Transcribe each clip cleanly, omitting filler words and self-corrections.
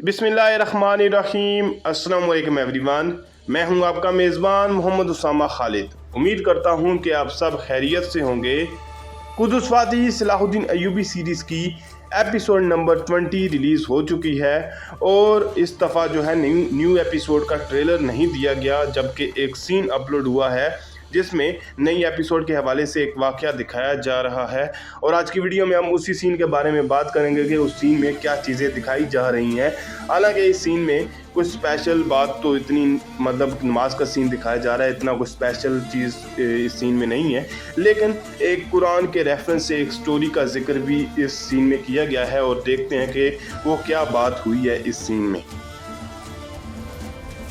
बिस्मिल्लाहिर्रहमानिर्रहीम। अस्सलाम वालेकुम एवरीवन, मैं हूं आपका मेज़बान मोहम्मद उसामा खालिद। उम्मीद करता हूं कि आप सब खैरियत से होंगे। कुदस वादी सलाहुद्दीन अय्यूबी सीरीज़ की एपिसोड नंबर 20 रिलीज़ हो चुकी है और इस दफ़ा जो है न्यू एपिसोड का ट्रेलर नहीं दिया गया, जबकि एक सीन अपलोड हुआ है जिसमें नई एपिसोड के हवाले से एक वाक़या दिखाया जा रहा है। और आज की वीडियो में हम उसी सीन के बारे में बात करेंगे कि उस सीन में क्या चीज़ें दिखाई जा रही हैं। हालांकि इस सीन में कुछ स्पेशल बात तो इतनी नमाज का सीन दिखाया जा रहा है, इतना कुछ स्पेशल चीज़ इस सीन में नहीं है, लेकिन एक कुरान के रेफरेंस से एक स्टोरी का जिक्र भी इस सीन में किया गया है और देखते हैं कि वो क्या बात हुई है इस सीन में।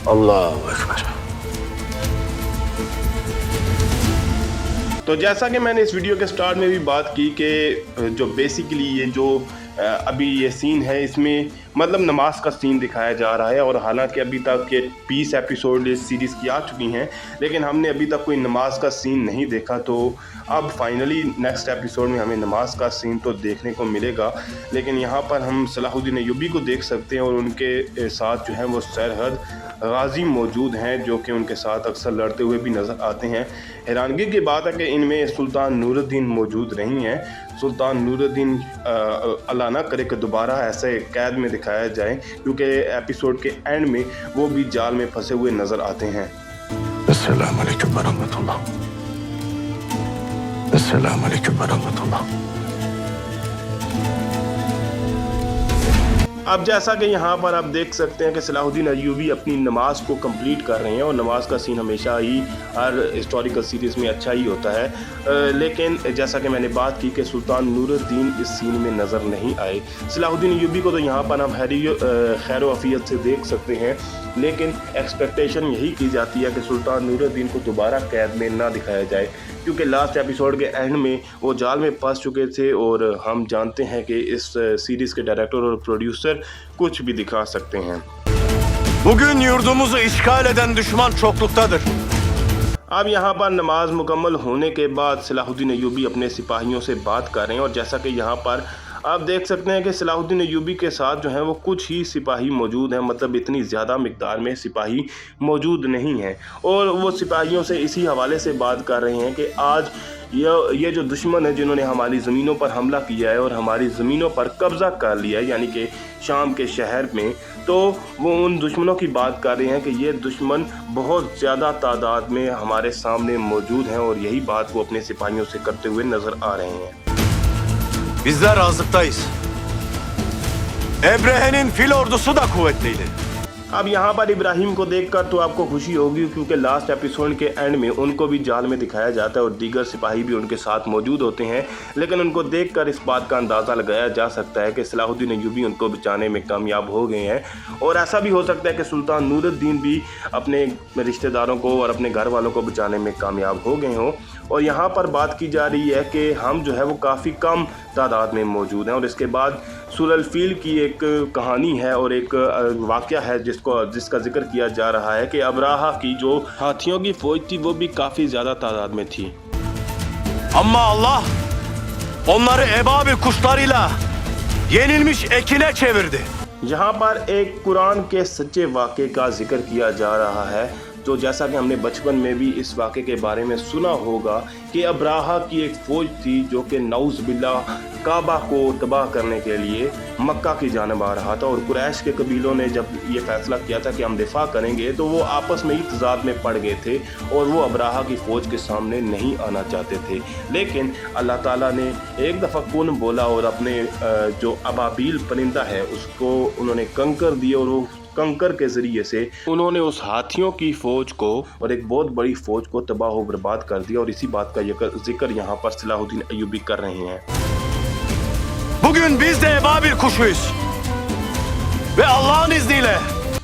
अल्लाहु अकबर। तो जैसा कि मैंने इस वीडियो के स्टार्ट में भी बात की कि जो बेसिकली ये जो अभी ये सीन है, इसमें नमाज का सीन दिखाया जा रहा है। और हालांकि अभी तक ये 20 एपिसोड इस सीरीज़ की आ चुकी हैं, लेकिन हमने अभी तक कोई नमाज का सीन नहीं देखा। तो अब फाइनली नेक्स्ट एपिसोड में हमें नमाज का सीन तो देखने को मिलेगा। लेकिन यहाँ पर हम सलाहुद्दीन अय्यूबी को देख सकते हैं और उनके साथ जो है वो सरहद गाजी मौजूद हैं, जो कि उनके साथ अक्सर लड़ते हुए भी नज़र आते हैं। हैरानगी की बात है कि इनमें सुल्तान नूरुद्दीन मौजूद नहीं हैं। सुल्तान नूरुद्दीन अल्लाह ना करे कि दोबारा ऐसे कैद में दिखाया जाए, क्योंकि एपिसोड के एंड में वो भी जाल में फंसे हुए नज़र आते हैं। अस्सलाम वालेकुम वरहमतुल्लाह। अस्सलाम वालेकुम वरहमतुल्लाह। अब जैसा कि यहाँ पर आप देख सकते हैं कि सलाहुद्दीन अय्यूबी अपनी नमाज को कंप्लीट कर रहे हैं, और नमाज का सीन हमेशा ही हर हिस्टोरिकल सीरीज़ में अच्छा ही होता है। लेकिन जैसा कि मैंने बात की कि सुल्तान नूरुद्दीन इस सीन में नज़र नहीं आए। सलाहुद्दीन अय्यूबी को तो यहाँ पर हम खैर वफ़ियत से देख सकते हैं, लेकिन एक्सपेक्टेशन यही की जाती है कि सुल्तान नूरुद्दीन को दोबारा कैद में ना दिखाया जाए, क्योंकि लास्ट एपिसोड के एंड में वो जाल में फंस चुके थे। और हम जानते हैं कि इस सीरीज़ के डायरेक्टर और प्रोड्यूसर कुछ भी दिखा सकते हैं। Bugün yurdumuzu işgal eden düşman çokluktadır. अब यहाँ पर नमाज मुकम्मल होने के बाद सलाहुद्दीन अय्यूबी अपने सिपाहियों से बात कर रहे हैं, और जैसा कि यहाँ पर आप देख सकते हैं कि सलाहुद्दीन अय्यूबी के साथ जो है वो कुछ ही सिपाही मौजूद हैं, इतनी ज़्यादा मिकदार में सिपाही मौजूद नहीं हैं। और वो सिपाहियों से इसी हवाले से बात कर रहे हैं कि आज ये जो दुश्मन है जिन्होंने हमारी ज़मीनों पर हमला किया है और हमारी ज़मीनों पर कब्ज़ा कर लिया है, यानी कि शाम के शहर में, तो वो उन दुश्मनों की बात कर रहे हैं कि ये दुश्मन बहुत ज़्यादा तादाद में हमारे सामने मौजूद हैं। और यही बात वो अपने सिपाहियों से करते हुए नज़र आ रहे हैं। Bizler azıktayız. Ebrehe'nin fil ordusu da kuvvetliydi. अब यहाँ पर इब्राहिम को देखकर तो आपको खुशी होगी, क्योंकि लास्ट एपिसोड के एंड में उनको भी जाल में दिखाया जाता है और दीगर सिपाही भी उनके साथ मौजूद होते हैं। लेकिन उनको देखकर इस बात का अंदाज़ा लगाया जा सकता है कि सलाहुद्दीन अय्यूबी उनको बचाने में कामयाब हो गए हैं। और ऐसा भी हो सकता है कि सुल्तान नूरुद्दीन भी अपने रिश्तेदारों को और अपने घर वालों को बचाने में कामयाब हो गए हों। और यहाँ पर बात की जा रही है कि हम जो है वो काफ़ी कम तादाद में मौजूद हैं। और इसके बाद सूरल फील की एक कहानी है और एक वाक़या है जिसका जिक्र किया जा रहा है कि अबराहा की जो हाथियों की फ़ौज थी वो भी काफ़ी ज़्यादा तादाद में थी। Ama Allah onları ebabil kuşlarıyla yenilmiş ekine çevirdi. यहाँ पर एक कुरान के सच्चे वाक़े का जिक्र किया जा रहा है। तो जैसा कि हमने बचपन में भी इस वाक़े के बारे में सुना होगा कि अब्राहा की एक फ़ौज थी जो कि नऊज़ बिल्लाह काबा को तबाह करने के लिए मक्का की जानिब आ रहा था। और कुरैश के कबीलों ने जब ये फ़ैसला किया था कि हम दिफा करेंगे, तो वो आपस में ही तज़ाद में पड़ गए थे और वो अब्राहा की फ़ौज के सामने नहीं आना चाहते थे। लेकिन अल्लाह ताला ने एक दफ़ा कुन बोला और अपने जो अबाबील परिंदा है उसको उन्होंने कंकर दिए, और वो कंकर के ज़रिए से उन्होंने उस हाथियों की फ़ौज को और एक बहुत बड़ी फ़ौज को तबाह व बर्बाद कर दिया। और इसी बात का जिक्र यहाँ पर सलाहुद्दीन अय्यूबी कर रहे हैं। Bugün biz de ebabil kuşuyuz. Ve Allah'ın izniyle.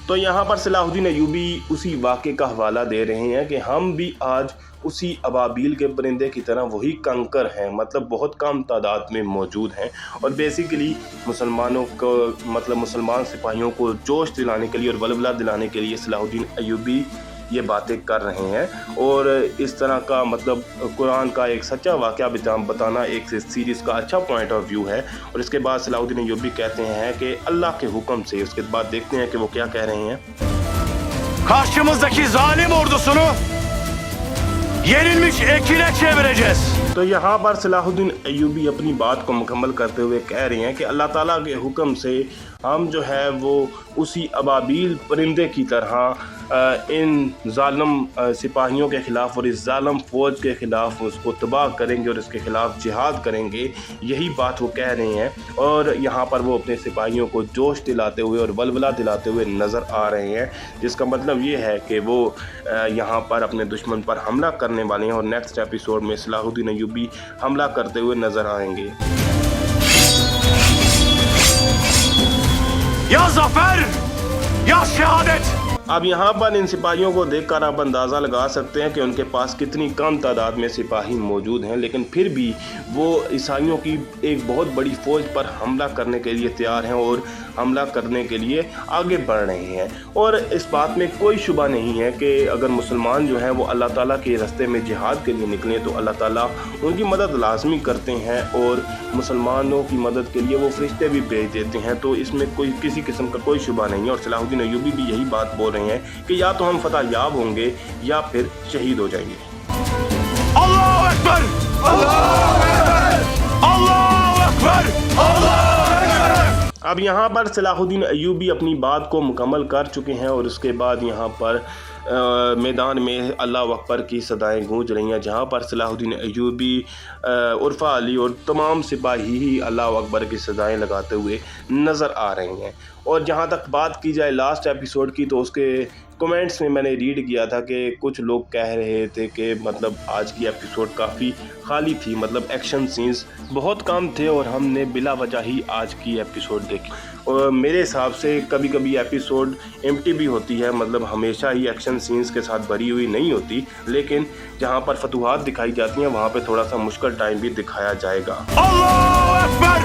तो यहाँ पर सलाहुद्दीन अय्यूबी उसी वाक़े का हवाला दे रहे हैं कि हम भी आज उसी अबाबील के परिंदे की तरह वही कंकर हैं, बहुत कम तादाद में मौजूद हैं। और बेसिकली मुसलमानों को मुसलमान सिपाहियों को जोश दिलाने के लिए और वलवला दिलाने के लिए सलाहुद्दीन अय्यूबी ये बातें कर रहे हैं। और इस तरह का मतलब कुरान का एक सच्चा वाक़या बताना एक सीरीज़ का अच्छा पॉइंट ऑफ व्यू है। और इसके बाद सलाहुद्दीन अय्यूबी कहते हैं कि अल्लाह के हुक्म से, उसके बाद देखते हैं कि वो क्या कह रहे हैं। Karşımızdaki zalim ordusunu yenilmiş ekine çevireceğiz. तो यहाँ पर सलाहुद्दीन अय्यूबी अपनी बात को मुकम्मल करते हुए कह रहे हैं कि अल्लाह ताला के हुक्म से हम जो है वो उसी अबाबील परिंदे की तरह इन ज़ालिम सिपाहियों के ख़िलाफ़ और इस ज़ालिम फ़ौज के ख़िलाफ़ उसको तबाह करेंगे और इसके ख़िलाफ़ जिहाद करेंगे। यही बात वो कह रहे हैं और यहाँ पर वो अपने सिपाहियों को जोश दिलाते हुए और वलवला दिलाते हुए नज़र आ रहे हैं, जिसका मतलब ये है कि वो यहाँ पर अपने दुश्मन पर हमला करने वाले हैं और नेक्स्ट एपिसोड में सलाहुद्दीन अय्यूबी हमला करते हुए नज़र आएंगे। Ya zafer, ya şehadet. अब यहाँ पर इन सिपाहियों को देखकर आप अंदाज़ा लगा सकते हैं कि उनके पास कितनी कम तादाद में सिपाही मौजूद हैं, लेकिन फिर भी वो ईसाइयों की एक बहुत बड़ी फ़ौज पर हमला करने के लिए तैयार हैं और हमला करने के लिए आगे बढ़ रहे हैं। और इस बात में कोई शुबा नहीं है कि अगर मुसलमान जो हैं वो अल्लाह ताला के रास्ते में जिहाद के लिए निकलें तो अल्लाह ताला उनकी मदद लाजमी करते हैं और मुसलमानों की मदद के लिए वो फरिश्ते भी भेज देते हैं। तो इसमें कोई किसी किस्म का कोई शुबा नहीं है। और सलाहुद्दीन अय्यूबी भी यही बात बोल रहे हैं कि या तो हम फतह याब होंगे या फिर शहीद हो जाएंगे। Allahu Ekber! Allahu Ekber! Allahu Ekber! Allahu Ekber! अब यहाँ पर सलाहुद्दीन अय्यूबी अपनी बात को मुकम्मल कर चुके हैं और उसके बाद यहाँ पर मैदान में अल्लाह अकबर की सदाएं गूंज रही हैं, जहाँ पर सलाहुद्दीन अय्यूबी, उर्फा अली और तमाम सिपाही ही अल्लाह अकबर की सदाएं लगाते हुए नज़र आ रहे हैं। और जहाँ तक बात की जाए लास्ट एपिसोड की, तो उसके कमेंट्स में मैंने रीड किया था कि कुछ लोग कह रहे थे कि मतलब आज की एपिसोड काफ़ी खाली थी, मतलब एक्शन सीन्स बहुत कम थे और हमने बिला वजह ही आज की एपिसोड देखी। और मेरे हिसाब से कभी कभी एपिसोड एम्प्टी भी होती है, मतलब हमेशा ही एक्शन सीन्स के साथ भरी हुई नहीं होती, लेकिन जहाँ पर फतूहात दिखाई जाती हैं वहाँ पे थोड़ा सा मुश्किल टाइम भी दिखाया जाएगा। Allahu Ekber!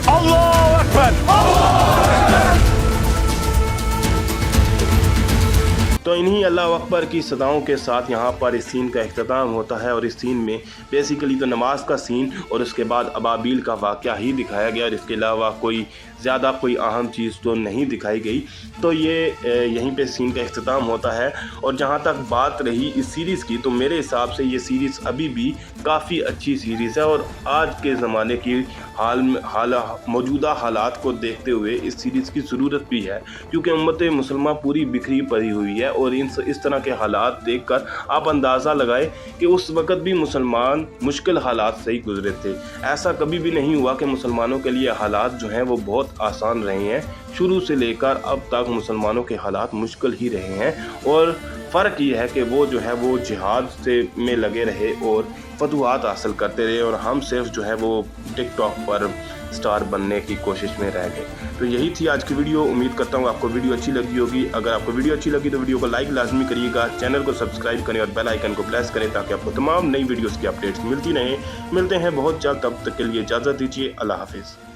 Allahu Ekber! तो इन्हीं अल्लाह अकबर की सदाओं के साथ यहाँ पर इस सीन का इख्तिताम होता है। और इस सीन में बेसिकली तो नमाज का सीन और उसके बाद अबाबील का वाक़या ही दिखाया गया और इसके अलावा कोई ज़्यादा कोई अहम चीज़ तो नहीं दिखाई गई। तो ये यहीं पे सीन का इख्तिताम होता है। और जहाँ तक बात रही इस सीरीज़ की, तो मेरे हिसाब से ये सीरीज़ अभी भी काफ़ी अच्छी सीरीज़ है और आज के ज़माने की मौजूदा हालात को देखते हुए इस सीरीज़ की ज़रूरत भी है, क्योंकि उम्मत मुसलमान पूरी बिखरी पड़ी हुई है। और इस तरह के हालात देखकर आप अंदाज़ा लगाए कि उस वक़्त भी मुसलमान मुश्किल हालात से ही गुजरे थे। ऐसा कभी भी नहीं हुआ कि मुसलमानों के लिए हालात जो हैं वो बहुत आसान रहे हैं। शुरू से लेकर अब तक मुसलमानों के हालात मुश्किल ही रहे हैं। और फ़र्क ये है कि वो जो है वो जिहाद में लगे रहे और फतूहात हासिल करते रहे और हम सिर्फ जो है वो टिकटॉक पर स्टार बनने की कोशिश में रह गए। तो यही थी आज की वीडियो। उम्मीद करता हूँ आपको वीडियो अच्छी लगी होगी। अगर आपको वीडियो अच्छी लगी तो वीडियो को लाइक लाजमी करिएगा, चैनल को सब्सक्राइब करें और बेल आइकन को प्रेस करें ताकि आपको तमाम नई वीडियोस की अपडेट्स मिलती रहें। मिलते हैं बहुत जल्द, तब तक के लिए इजाज़त दीजिए। अल्लाह हाफिज़।